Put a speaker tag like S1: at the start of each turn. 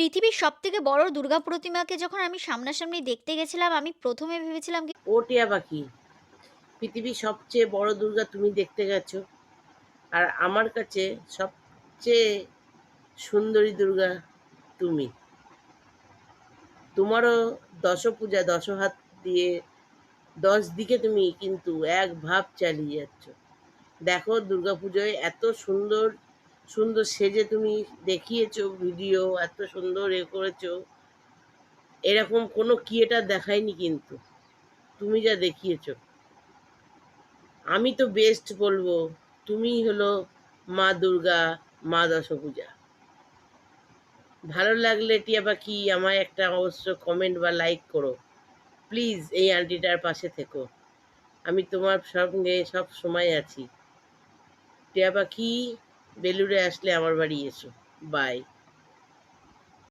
S1: পৃথিবীর সবথেকে বড় দুর্গা প্রতিমাকে যখন আমি সামনাসামনি দেখতে গেছিলাম, আমি ১ম এ ভেবেছিলাম কি
S2: ও টিয়া পাখি, পৃথিবীর সবচেয়ে বড় দুর্গা তুমি দেখতে গেছো, আর আমার কাছে সবচেয়ে সুন্দরী দুর্গা তুমি। তোমারও দশপূজা ১০ হাত দিয়ে ১০ দিকে তুমি কিন্তু এক ভাব চালিয়ে যাচ্ছ। দেখো দুর্গাপুজোয় এত সুন্দর সুন্দর সেজে তুমি দেখিয়েছো, ভিডিও এত সুন্দর করেছো, এরকম কোনো ক্রিয়েটার দেখায়নি কিন্তু তুমি যা দেখিয়েছো। আমি তো বেস্ট বলবো, তুমিই হলো মা দুর্গা, মা দশভূজা। ভালো লাগলে টিয়া পাখি আমায় একটা অবশ্য কমেন্ট বা লাইক করো প্লিজ। এই আন্টিটার পাশে থেকো, আমি তোমার সঙ্গে সব সময় আছি। টিয়া পাখি, বেলুড়ে আসলে আমার বাড়ি এসো। বাই।